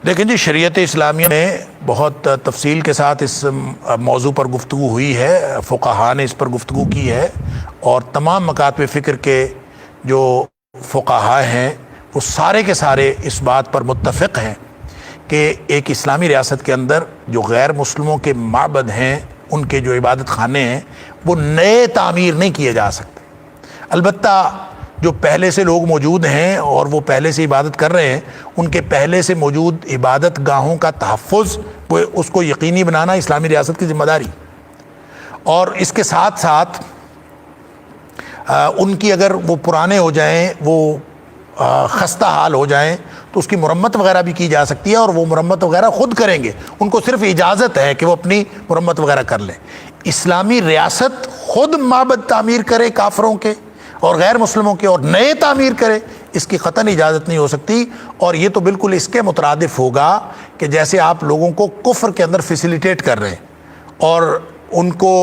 دیکھیں جی، شریعت اسلامیہ میں بہت تفصیل کے ساتھ اس موضوع پر گفتگو ہوئی ہے، فقہاء نے اس پر گفتگو کی ہے، اور تمام مکاتب فکر کے جو فقہاء ہیں وہ سارے کے سارے اس بات پر متفق ہیں کہ ایک اسلامی ریاست کے اندر جو غیر مسلموں کے معبد ہیں، ان کے جو عبادت خانے ہیں، وہ نئے تعمیر نہیں کیے جا سکتے۔ البتہ جو پہلے سے لوگ موجود ہیں اور وہ پہلے سے عبادت کر رہے ہیں، ان کے پہلے سے موجود عبادت گاہوں کا تحفظ، وہ اس کو یقینی بنانا اسلامی ریاست کی ذمہ داری، اور اس کے ساتھ ساتھ ان کی اگر وہ پرانے ہو جائیں، وہ خستہ حال ہو جائیں، تو اس کی مرمت وغیرہ بھی کی جا سکتی ہے، اور وہ مرمت وغیرہ خود کریں گے، ان کو صرف اجازت ہے کہ وہ اپنی مرمت وغیرہ کر لیں۔ اسلامی ریاست خود معبد تعمیر کرے کافروں کے اور غیر مسلموں کے، اور نئے تعمیر کرے، اس کی قطعاً اجازت نہیں ہو سکتی، اور یہ تو بالکل اس کے مترادف ہوگا کہ جیسے آپ لوگوں کو کفر کے اندر فیسیلیٹیٹ کر رہے ہیں، اور ان کو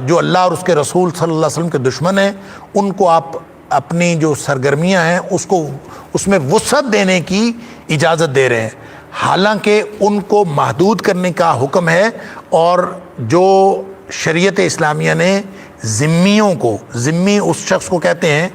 جو اللہ اور اس کے رسول صلی اللہ علیہ وسلم کے دشمن ہیں، ان کو آپ اپنی جو سرگرمیاں ہیں اس میں وسعت دینے کی اجازت دے رہے ہیں، حالانکہ ان کو محدود کرنے کا حکم ہے۔ اور جو شریعت اسلامیہ نے ذمیوں کو، ذمی اس شخص کو کہتے ہیں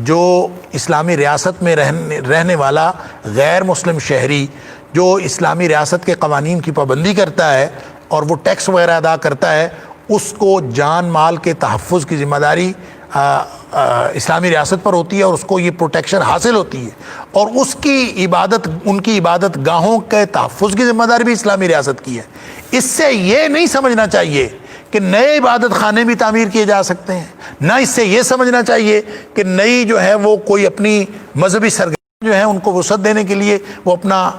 جو اسلامی ریاست میں رہنے والا غیر مسلم شہری، جو اسلامی ریاست کے قوانین کی پابندی کرتا ہے اور وہ ٹیکس وغیرہ ادا کرتا ہے، اس کو جان مال کے تحفظ کی ذمہ داری اسلامی ریاست پر ہوتی ہے، اور اس کو یہ پروٹیکشن حاصل ہوتی ہے، اور اس کی عبادت، ان کی عبادت گاہوں کے تحفظ کی ذمہ داری بھی اسلامی ریاست کی ہے۔ اس سے یہ نہیں سمجھنا چاہیے کہ نئے عبادت خانے بھی تعمیر کیے جا سکتے ہیں، نہ اس سے یہ سمجھنا چاہیے کہ نئی جو ہے وہ کوئی اپنی مذہبی سرگرمی جو ہے ان کو وسعت دینے کے لیے وہ اپنا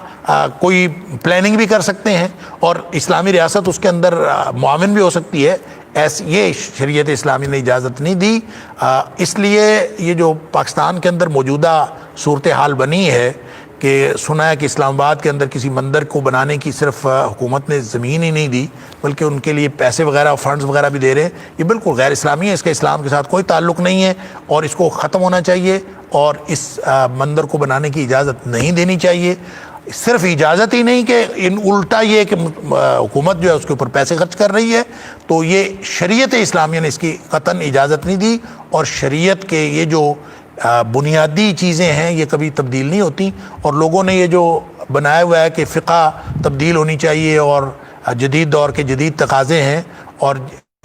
کوئی پلاننگ بھی کر سکتے ہیں، اور اسلامی ریاست اس کے اندر معاون بھی ہو سکتی ہے۔ یہ شریعت اسلامی نے اجازت نہیں دی۔ اس لیے یہ جو پاکستان کے اندر موجودہ صورتحال بنی ہے کہ سنا ہے کہ اسلام آباد کے اندر کسی مندر کو بنانے کی صرف حکومت نے زمین ہی نہیں دی، بلکہ ان کے لیے پیسے وغیرہ، فنڈز وغیرہ بھی دے رہے ہیں، یہ بالکل غیر اسلامی ہے، اس کا اسلام کے ساتھ کوئی تعلق نہیں ہے، اور اس کو ختم ہونا چاہیے، اور اس مندر کو بنانے کی اجازت نہیں دینی چاہیے۔ صرف اجازت ہی نہیں کہ الٹا یہ کہ حکومت جو ہے اس کے اوپر پیسے خرچ کر رہی ہے، تو یہ شریعت اسلامیہ نے اس کی قطعاً اجازت نہیں دی، اور شریعت کے یہ جو بنیادی چیزیں ہیں یہ کبھی تبدیل نہیں ہوتی، اور لوگوں نے یہ جو بنایا ہوا ہے کہ فقہ تبدیل ہونی چاہیے اور جدید دور کے جدید تقاضے ہیں، اور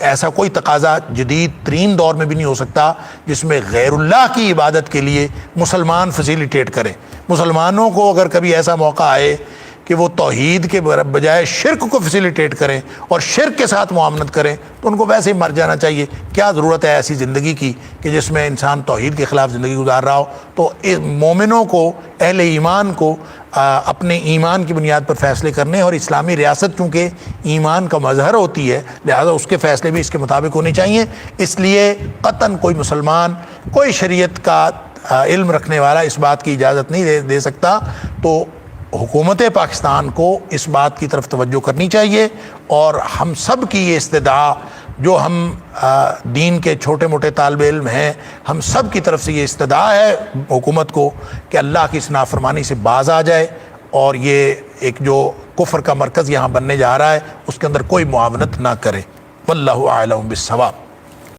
ایسا کوئی تقاضا جدید ترین دور میں بھی نہیں ہو سکتا جس میں غیر اللہ کی عبادت کے لیے مسلمان فیسیلیٹیٹ کریں۔ مسلمانوں کو اگر کبھی ایسا موقع آئے کہ وہ توحید کے بجائے شرک کو فیسیلیٹیٹ کریں اور شرک کے ساتھ معاملت کریں، تو ان کو ویسے ہی مر جانا چاہیے۔ کیا ضرورت ہے ایسی زندگی کی کہ جس میں انسان توحید کے خلاف زندگی گزار رہا ہو؟ تو مومنوں کو، اہل ایمان کو اپنے ایمان کی بنیاد پر فیصلے کرنے، اور اسلامی ریاست چونکہ ایمان کا مظہر ہوتی ہے، لہذا اس کے فیصلے بھی اس کے مطابق ہونے چاہیے۔ اس لیے قطعاً کوئی مسلمان، کوئی شریعت کا علم رکھنے والا اس بات کی اجازت نہیں دے سکتا۔ تو حکومت پاکستان کو اس بات کی طرف توجہ کرنی چاہیے، اور ہم سب کی یہ استدعا، جو ہم دین کے چھوٹے موٹے طالب علم ہیں، ہم سب کی طرف سے یہ استدعا ہے حکومت کو کہ اللہ کی اس نافرمانی سے باز آ جائے، اور یہ ایک جو کفر کا مرکز یہاں بننے جا رہا ہے اس کے اندر کوئی معاونت نہ کرے۔ واللہ اعلم بالصواب۔